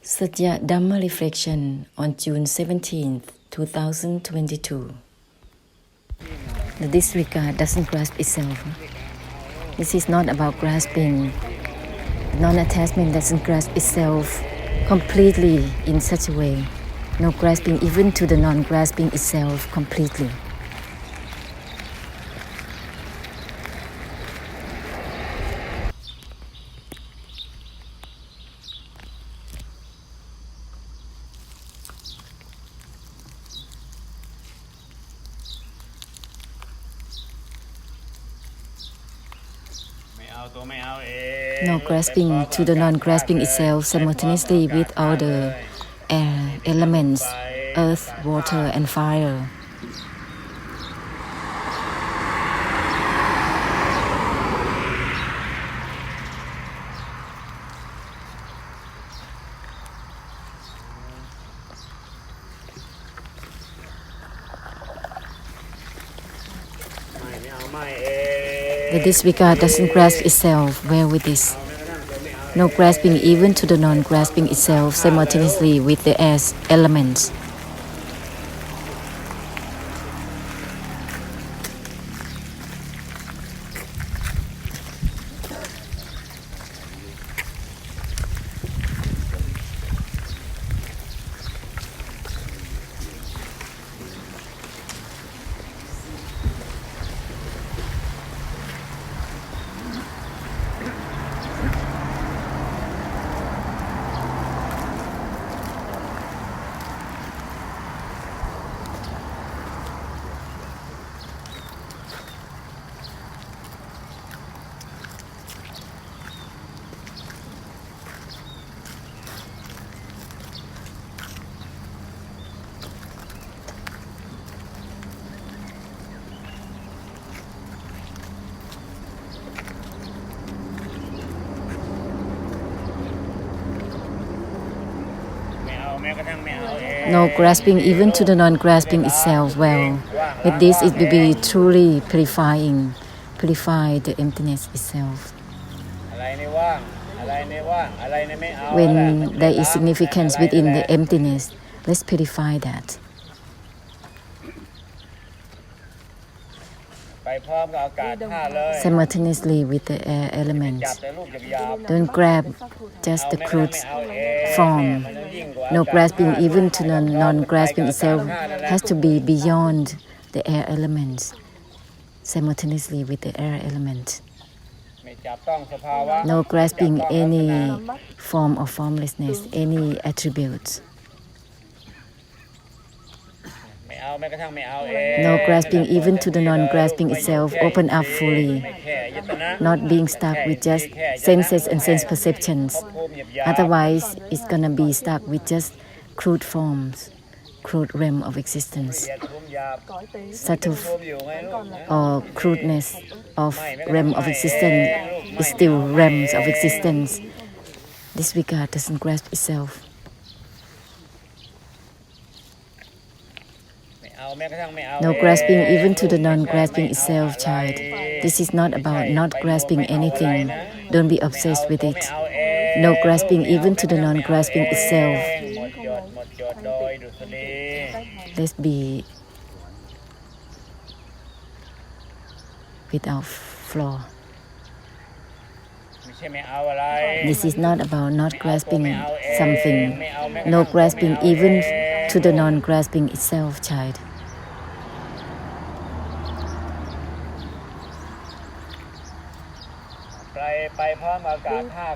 Satya Dhamma Reflection on June 17, 2022. The disregard doesn't grasp itself. This is not about grasping. Non-attachment doesn't grasp itself completely in such a way. No grasping even to the non-grasping itself completely. No grasping to the non-grasping itself simultaneously with all the air, elements, earth, water, and fire. The disregard doesn't grasp itself well with this. No grasping even to the non-grasping itself simultaneously with the as elements. No grasping even to the non-grasping itself well. With this it will be truly purify the emptiness itself. When there is significance within the emptiness, let's purify that. Simultaneously with the air elements. Don't grab just the crude form. No grasping even to the non-grasping itself has to be beyond the air elements, simultaneously with the air element. No grasping any form of formlessness, any attributes. No grasping even to the non-grasping itself, open up fully, not being stuck with just senses and sense perceptions. Otherwise, it's gonna be stuck with just crude forms, crude realm of existence. Subtle or crudeness of realm of existence is still realms of existence. Disregard doesn't grasp itself. No grasping even to the non-grasping itself, child. This is not about not grasping anything. Don't be obsessed with it. No grasping even to the non-grasping itself. Let's be without flaw. This is not about not grasping something. No grasping even to the non-grasping itself, child.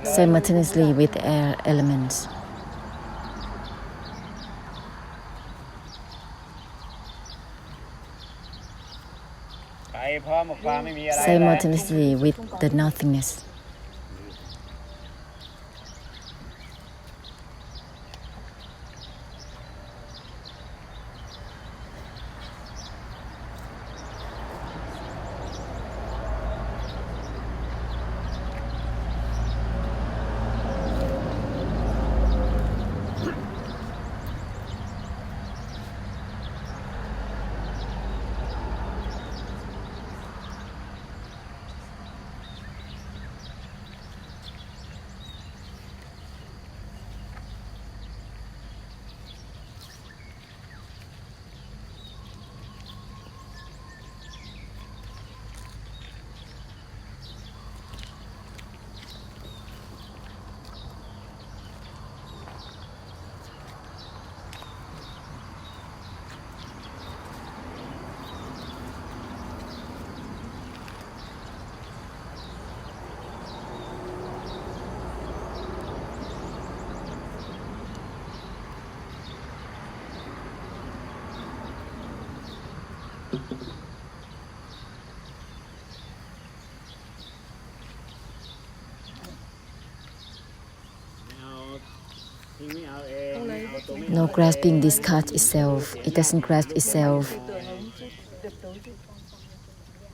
Simultaneously with air elements. Simultaneously with the nothingness. No grasping discards itself. It doesn't grasp itself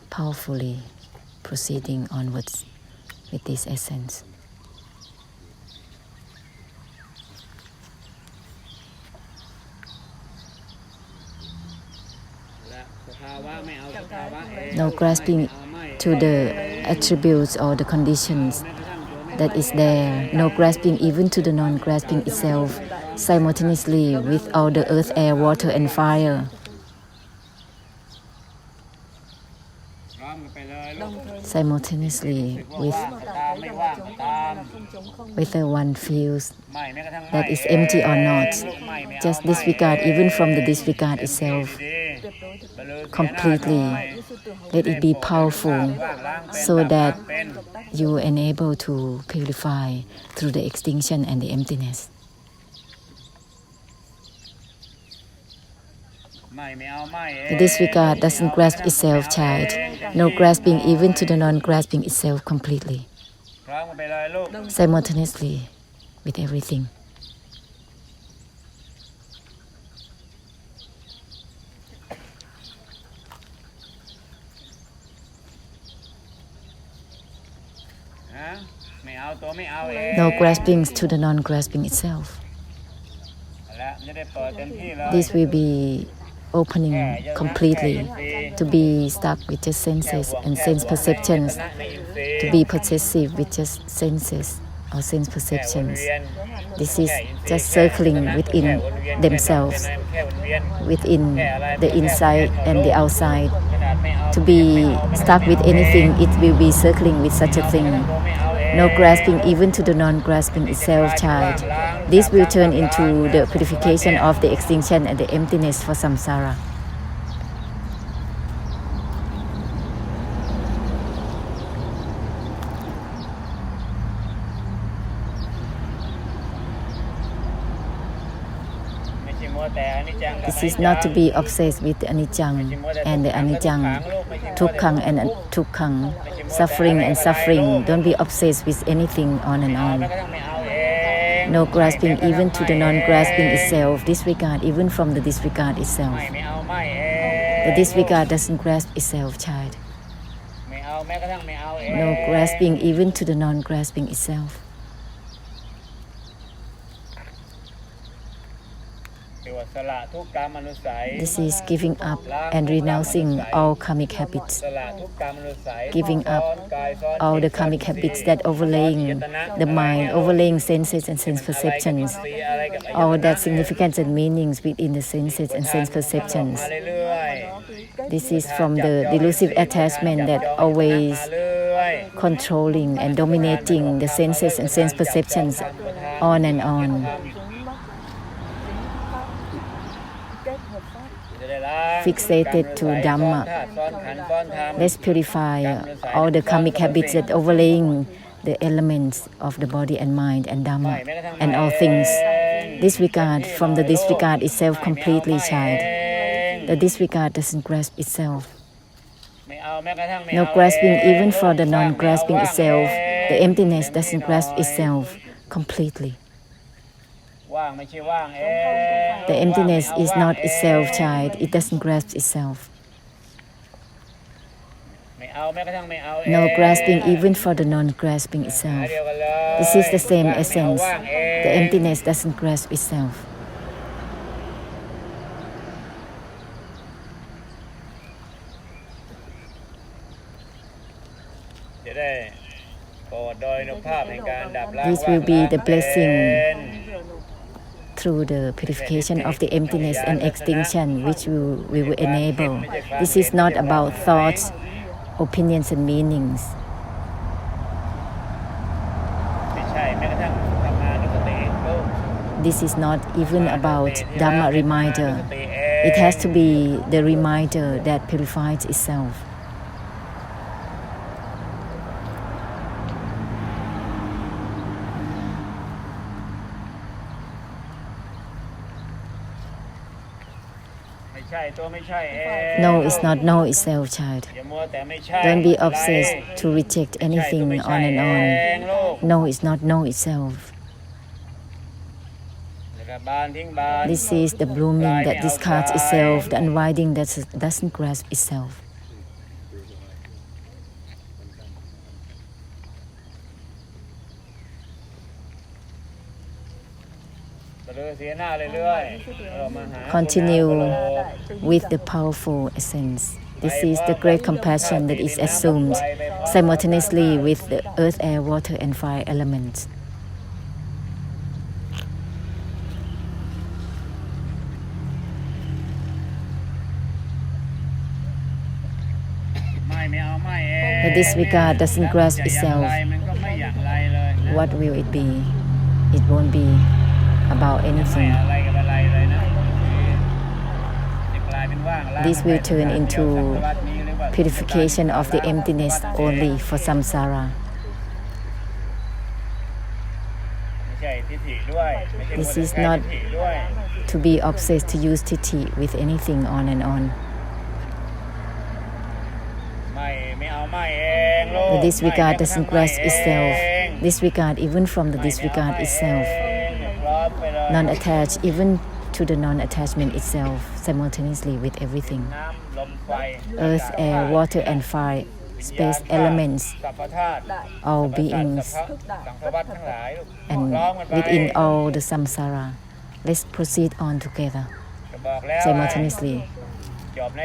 powerfully, proceeding onwards with this essence. No grasping to the attributes or the conditions that is there. No grasping even to the non-grasping itself, simultaneously with all the earth, air, water, and fire. Simultaneously with whether one feels that is empty or not. Just disregard even from the disregard itself completely. Let it be powerful so that you are able to purify through the extinction and the emptiness. The disregard doesn't grasp itself, child. No grasping even to the non-grasping itself completely. Simultaneously with everything. No grasping to the non-grasping itself. This will be opening completely to be stuck with just senses and sense perceptions, to be possessive with just senses or sense perceptions. This is just circling within themselves, within the inside and the outside. To be stuck with anything, it will be circling with such a thing. No grasping even to the non-grasping itself, child. This will turn into the purification of the extinction and the emptiness for samsara. This is not to be obsessed with the anicca and the anicca, dukkha and dukkha, suffering and suffering. Don't be obsessed with anything on and on. No grasping even to the non-grasping itself, disregard even from the disregard itself. The disregard doesn't grasp itself, child. No grasping even to the non-grasping itself. This is giving up and renouncing all karmic habits. Giving up all the karmic habits that overlaying the mind, overlaying senses and sense perceptions. All that significance and meanings within the senses and sense perceptions. This is from the delusive attachment that always controlling and dominating the senses and sense perceptions on and on. Fixated to Dhamma. Let's purify all the karmic habits that overlaying the elements of the body and mind and Dhamma and all things. Disregard from the disregard itself completely, child. The disregard doesn't grasp itself. No grasping even for the non-grasping itself. The emptiness doesn't grasp itself completely. The emptiness is not itself, child. It doesn't grasp itself. No grasping even for the non-grasping itself. This is the same essence. The emptiness doesn't grasp itself. This will be the blessing through the purification of the emptiness and extinction which we will enable. This is not about thoughts, opinions and meanings. This is not even about Dhamma reminder. It has to be the reminder that purifies itself. No is not no itself, child. Don't be obsessed to reject anything on and on. No is not no itself. This is the blooming that discards itself, the unwinding that doesn't grasp itself. Continue with the powerful essence. This is the great compassion that is assumed simultaneously with the earth, air, water, and fire elements. The disregard doesn't grasp itself. What will it be? It won't be about anything. This will turn into purification of the emptiness only for samsara. This is not to be obsessed to use titi with anything on and on. The disregard doesn't grasp itself. Disregard even from the disregard itself. Non-attached even to the non-attachment itself, simultaneously with everything. Earth, air, water, and fire, space elements, all beings, and within all the samsara. Let's proceed on together, simultaneously.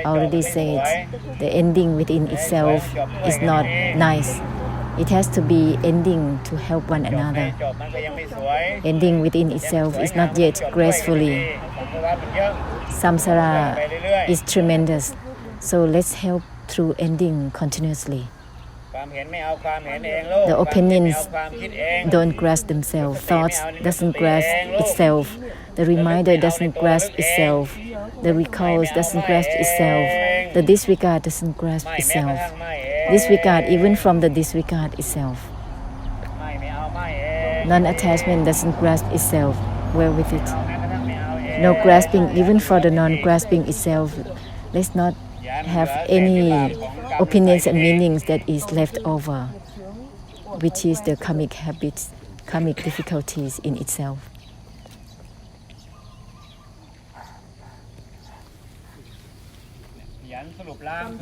Already said, the ending within itself is not nice. It has to be ending to help one another. Ending within itself is not yet gracefully. Samsara is tremendous, so let's help through ending continuously. The opinions don't grasp themselves. Thoughts doesn't grasp itself. The reminder doesn't grasp itself. The recalls doesn't grasp itself. The disregard doesn't grasp itself. Disregard even from the disregard itself. Non-attachment doesn't grasp itself. Well with it. No grasping even for the non-grasping itself. Let's not have any opinions and meanings that is left over, which is the karmic habits, karmic difficulties in itself.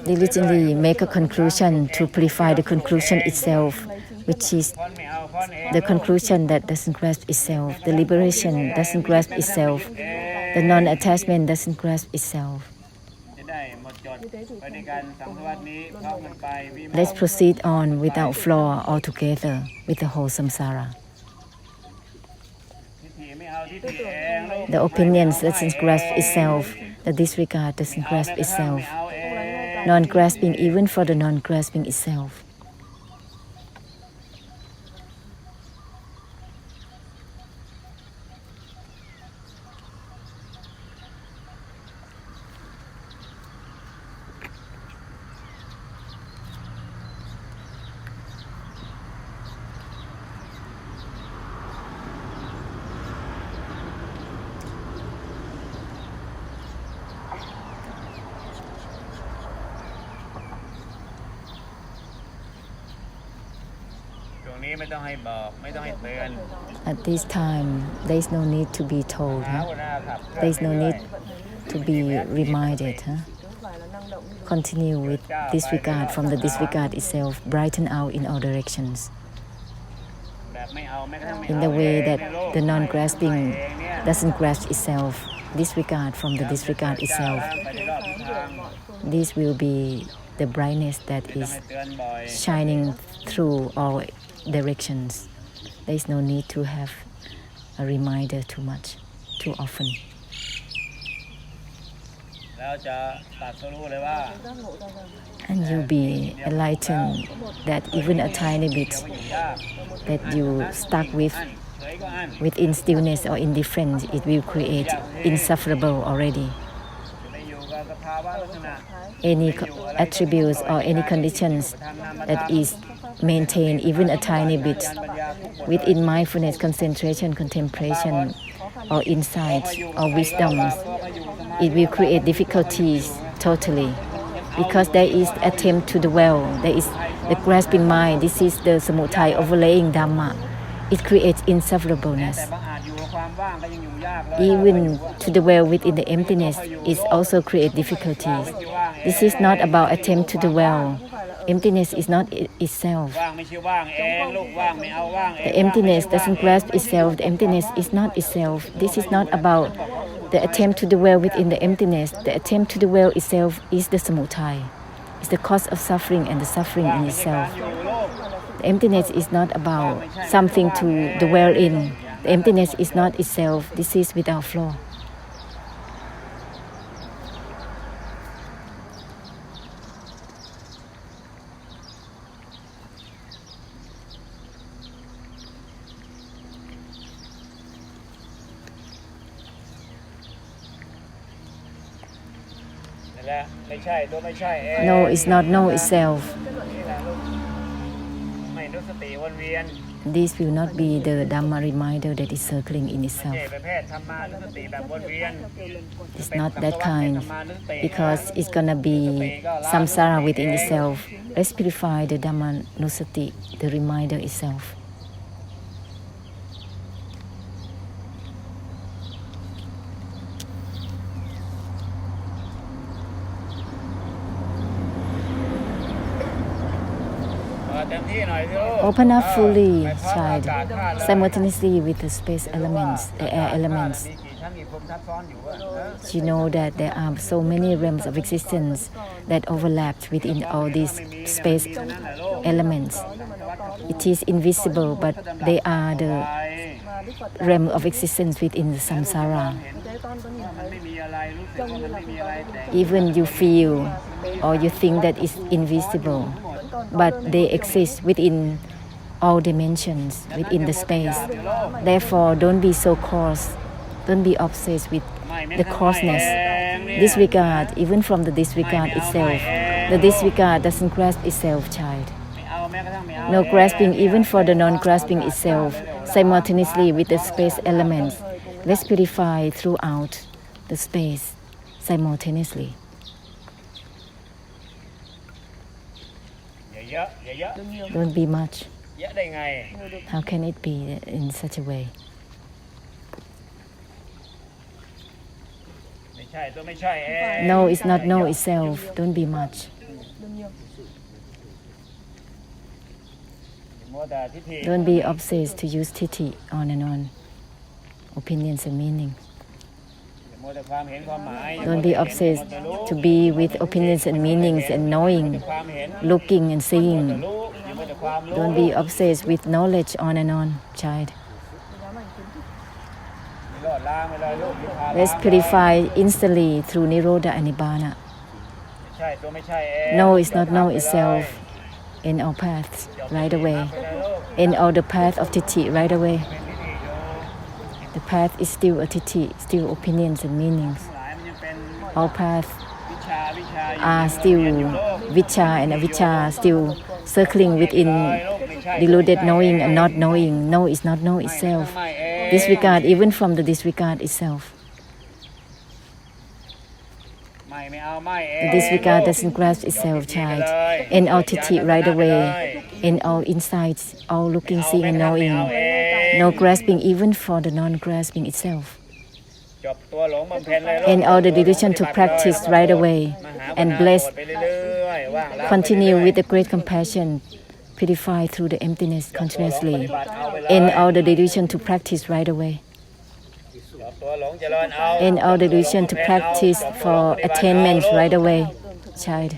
Diligently make a conclusion to purify the conclusion itself, which is the conclusion that doesn't grasp itself. The liberation doesn't grasp itself. The non-attachment doesn't grasp itself. Let's proceed on without flaw altogether with the whole samsara. The opinions doesn't grasp itself. The disregard doesn't grasp itself. Non-grasping even for the non-grasping itself. At this time, there is no need to be told. There is no need to be reminded. Continue with disregard from the disregard itself, brighten out in all directions. In the way that the non-grasping doesn't grasp itself, disregard from the disregard itself. This will be the brightness that is shining through all directions. There is no need to have a reminder too much, too often. And you'll be enlightened that even a tiny bit that you stuck within stillness or indifference, it will create insufferable already. Any attributes or any conditions that is maintained even a tiny bit within mindfulness, concentration, contemplation, or insights or wisdoms, it will create difficulties totally. Because there is attempt to dwell, there is the grasping mind, this is the samutai overlaying Dhamma. It creates insufferableness. Even to dwell within the emptiness, it also creates difficulties. This is not about attempt to dwell. Emptiness is not itself. The emptiness doesn't grasp itself. The emptiness is not itself. This is not about the attempt to dwell within the emptiness. The attempt to dwell itself is the samutai. It's the cause of suffering and the suffering in itself. The emptiness is not about something to dwell in. The emptiness is not itself. This is without flaw. No, it's not no itself. This will not be the Dhamma reminder that is circling in itself. It's not that kind, because it's gonna be samsara within itself. Let's purify the Dhamma nusati, the reminder itself. Open up fully, child, simultaneously with the space elements, the air elements. You know that there are so many realms of existence that overlap within all these space elements. It is invisible, but they are the realm of existence within the samsara. Even you feel or you think that it's invisible, but they exist within all dimensions, within the space. Therefore, don't be so coarse. Don't be obsessed with the coarseness. Disregard, even from the disregard itself. The disregard doesn't grasp itself, child. No grasping, even for the non-grasping itself, simultaneously with the space elements. Let's purify throughout the space simultaneously. Don't be much. How can it be in such a way? No, it's not no itself. Don't be much. Don't be obsessed to use titi on and on, opinions and meanings. Don't be obsessed to be with opinions and meanings and knowing, looking and seeing. Don't be obsessed with knowledge on and on, child. Let's purify instantly through Nirodha and Nibbana. No is not no itself. In our paths right away. In all the path of Titi right away. The path is still a Titi, still opinions and meanings. All paths are still Vicha and Avicca, still circling within deluded knowing and not knowing. No is not no itself. Disregard even from the disregard itself. The disregard doesn't grasp itself, child. In all titi right away, in all insights, all looking, seeing and knowing. No grasping even for the non-grasping itself. In all the delusion to practice right away and bless. Continue with the great compassion. Purify through the emptiness continuously. In all the delusion to practice right away. In all delusion to practice for attainment right away, child.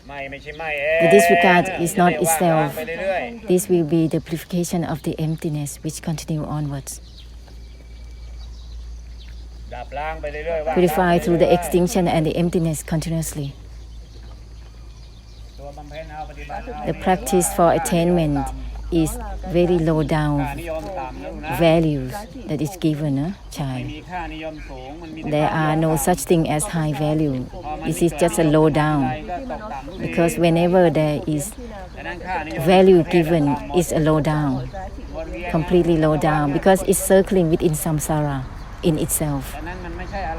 The disregard is not itself. This will be the purification of the emptiness which continue onwards. Purify through the extinction and the emptiness continuously. The practice for attainment is very low down values that is given, child. There are no such thing as high value. This is just a low down. Because whenever there is value given, it's a low down. completely low down because it's circling within samsara in itself.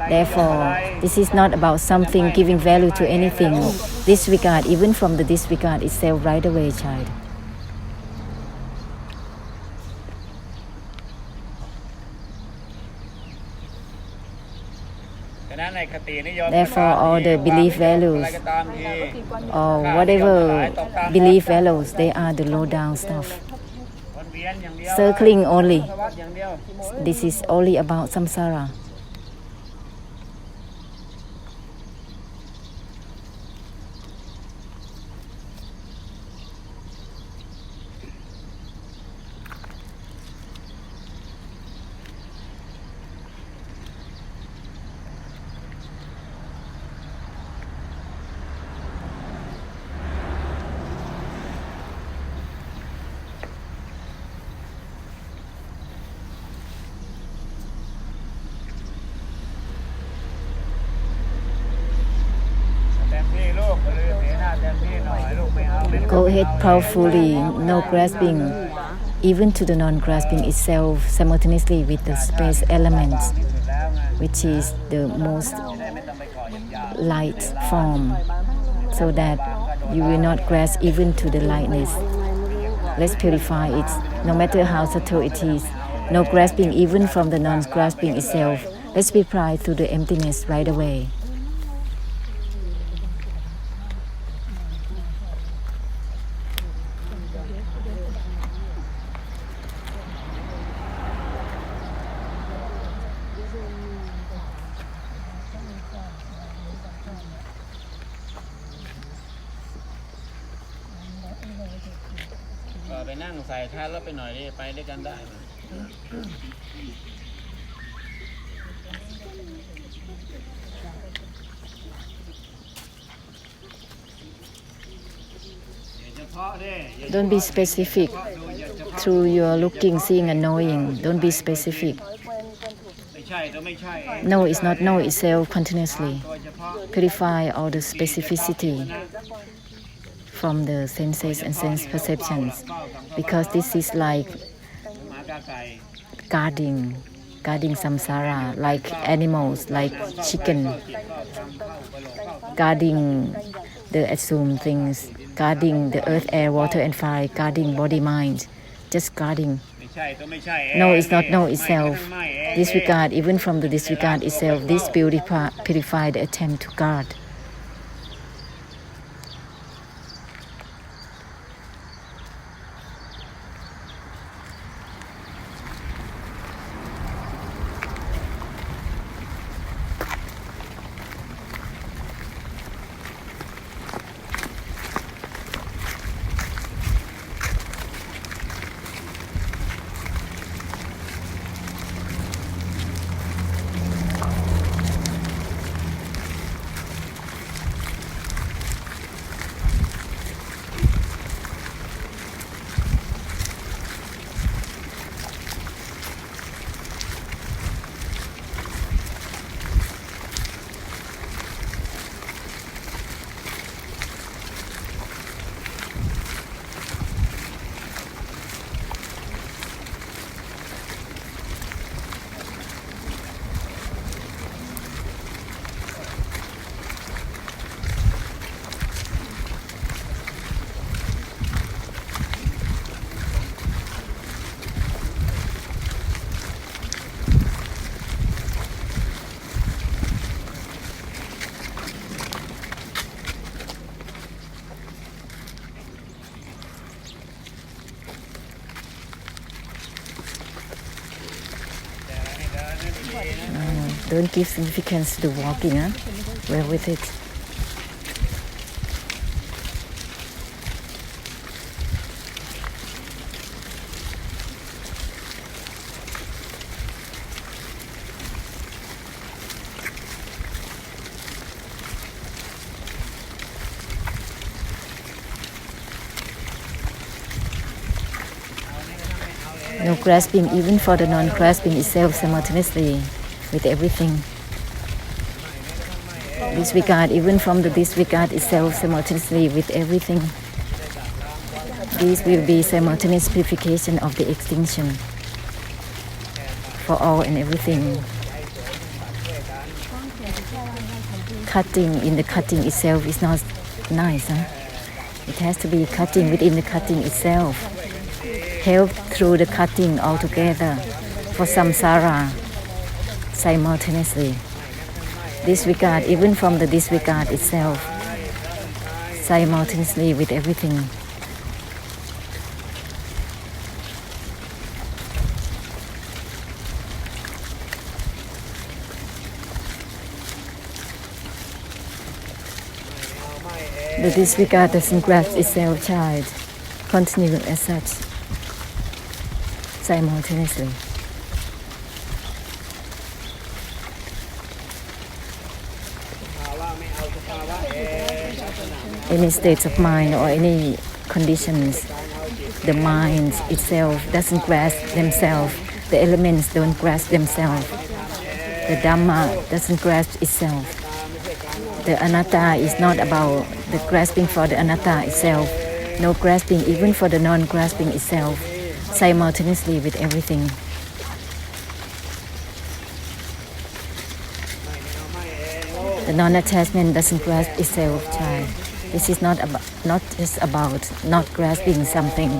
Therefore, this is not about something giving value to anything. Disregard even from the disregard itself right away, child. Therefore, all the belief values or whatever belief values, they are the low down stuff. Circling only. This is only about samsara. Go ahead powerfully, no grasping, even to the non-grasping itself, simultaneously with the space elements, which is the most light form, so that you will not grasp even to the lightness. Let's purify it, no matter how subtle it is. No grasping even from the non-grasping itself. Let's be pride through the emptiness right away. Don't be specific through your looking, seeing and knowing. Don't be specific. No is not know itself continuously. Purify all the specificity from the senses and sense perceptions, because this is like guarding samsara, like animals, like chicken, guarding the assumed things, guarding the earth, air, water and fire, guarding body, mind, just guarding. No is not know itself. Disregard even from the disregard itself. This purify the attempt to guard. Don't give significance to the walking, huh? We're with it. No grasping even for the non-grasping itself simultaneously with everything. Disregard even from the disregard itself simultaneously with everything. This will be simultaneous purification of the extinction for all and everything. Cutting in the cutting itself is not nice. It has to be cutting within the cutting itself. Help through the cutting altogether for samsara simultaneously. Disregard even from the disregard itself simultaneously with everything. The disregard doesn't grasp itself, child. Continue as such simultaneously. Any states of mind or any conditions, the mind itself doesn't grasp themselves. The elements don't grasp themselves. The Dhamma doesn't grasp itself. The anatta is not about the grasping for the anatta itself. No grasping even for the non-grasping itself, simultaneously with everything. The non-attachment doesn't grasp itself, child. This is not just about not grasping something.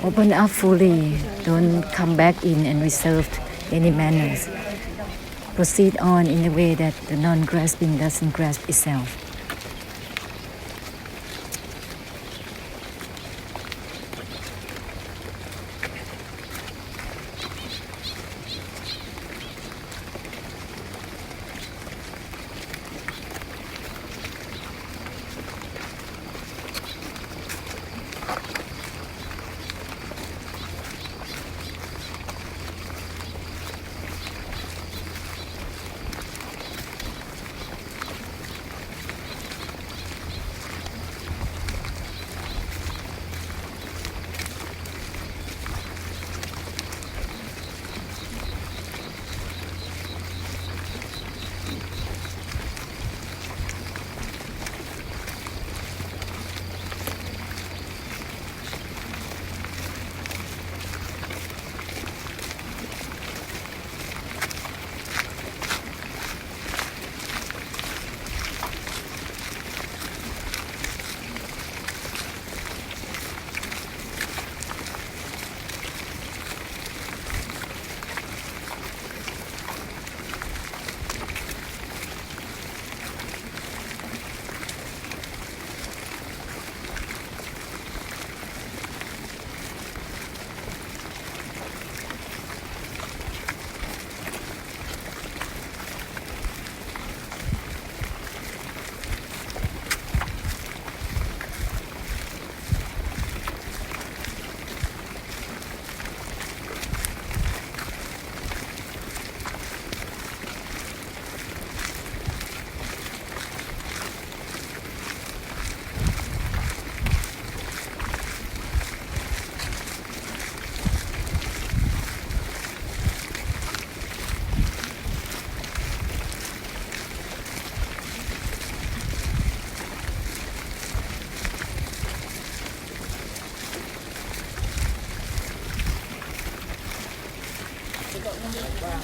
Open up fully. Don't come back in and reserve any manners. Proceed on in a way that the non-grasping doesn't grasp itself.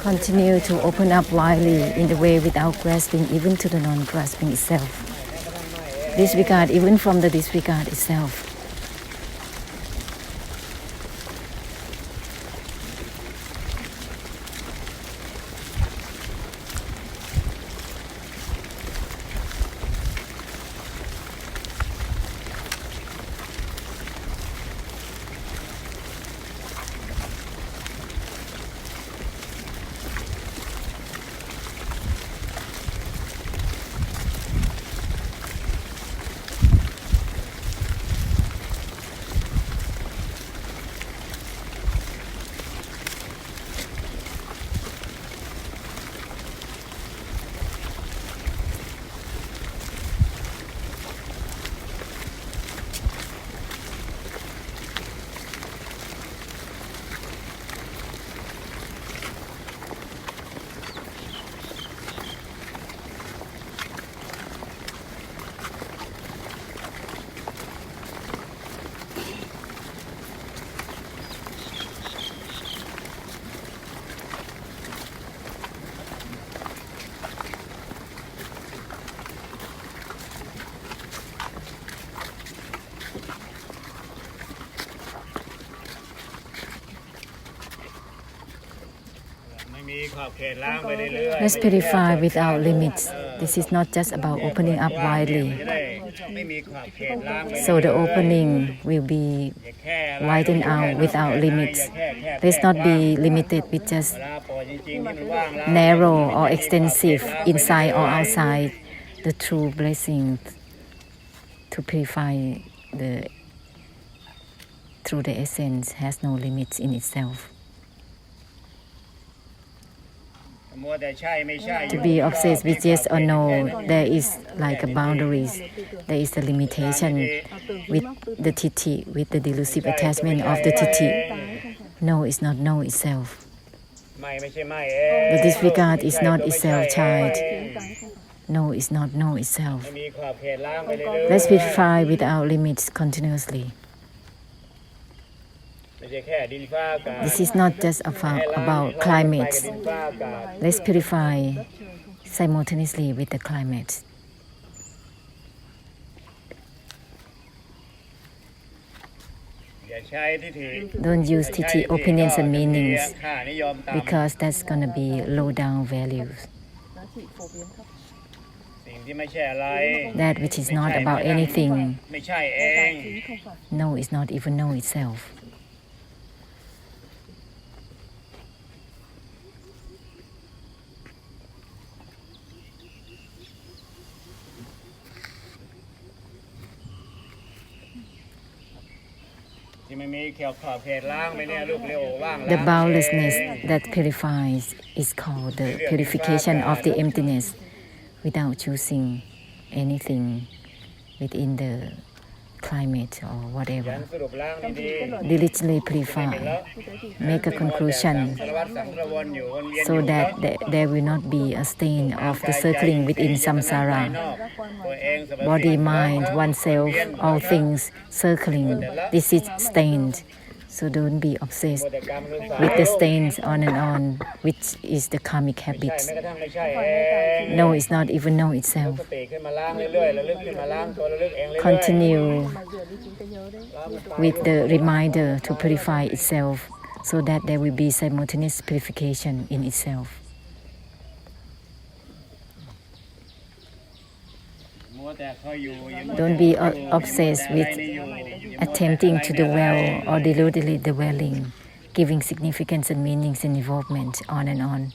Continue to open up widely in the way without grasping even to the non-grasping itself. Disregard even from the disregard itself. Let's purify without limits. This is not just about opening up widely. So the opening will be widened out without limits. Let's not be limited with just narrow or extensive inside or outside. The true blessing to purify through the essence has no limits in itself. To be obsessed with yes or no, there is like a boundaries. There is a limitation with the titi, with the delusive attachment of the titi. No is not no itself. The disregard is not itself child. No is not no itself. Let's purify without limits continuously. This is not just about climates. Let's purify simultaneously with the climate. Don't use TT opinions and meanings because that's going to be low down values. That which is not about anything. No is not even no itself. The boundlessness that purifies is called the purification of the emptiness without choosing anything within the climate or whatever. Diligently purify, make a conclusion so that there will not be a stain of the circling within samsara. Body, mind, oneself, all things circling. This is stained. So don't be obsessed with the stains on and on, which is the karmic habit. No is not even no itself. Continue with the reminder to purify itself so that there will be simultaneous purification in itself. Don't be obsessed with attempting to dwell or deludedly dwelling, giving significance and meanings and involvement on and on.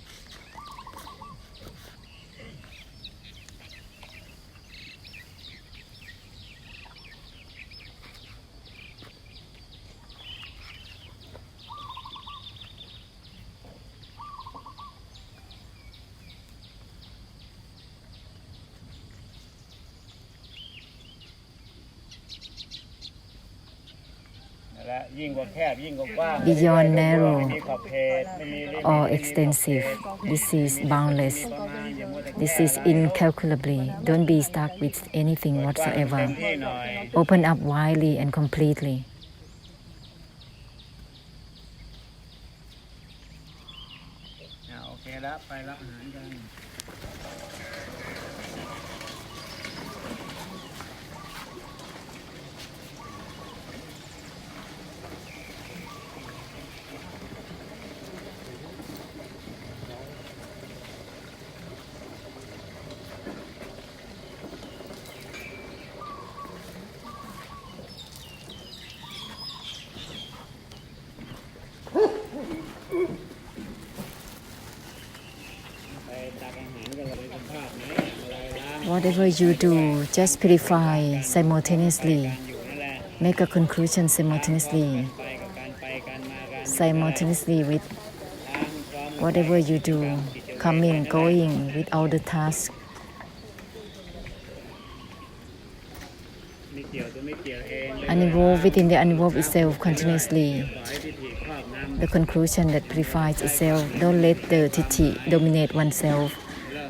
Beyond narrow or extensive, this is boundless. This is incalculably. Don't be stuck with anything whatsoever. Open up widely and completely. แล้วไปรับอาหารกัน Whatever you do, just purify simultaneously. Make a conclusion simultaneously. Simultaneously with whatever you do, coming, going, with all the tasks. Uninvolved within the uninvolved itself continuously. The conclusion that purifies itself. Don't let the Tithi dominate oneself.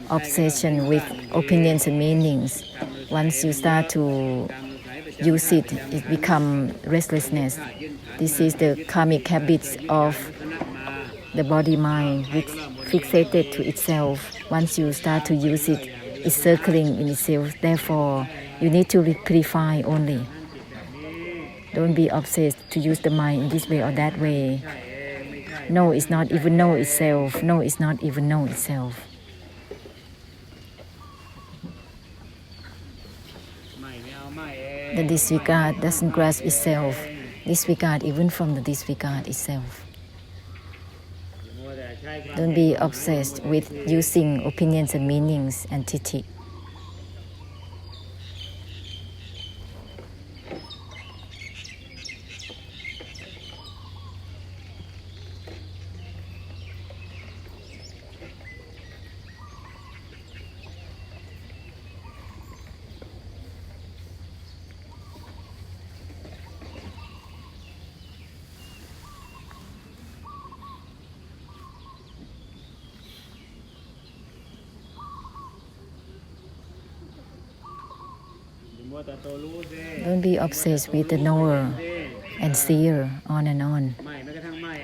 Obsession with opinions and meanings. Once you start to use it, it becomes restlessness. This is the karmic habits of the body-mind, which fixated to itself. Once you start to use it, it's circling in itself. Therefore, you need to purify only. Don't be obsessed to use the mind in this way or that way. No, it's not even know itself. No, it's not even know itself. The disregard doesn't grasp itself. Disregard even from the disregard itself. Don't be obsessed with using opinions and meanings and Tithi. Don't be obsessed with the knower and seer, on and on.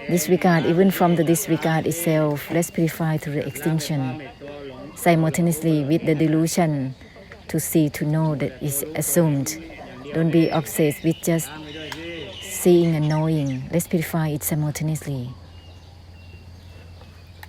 Disregard even from the disregard itself. Let's purify through the extinction. Simultaneously with the delusion to see, to know that is assumed. Don't be obsessed with just seeing and knowing. Let's purify it simultaneously.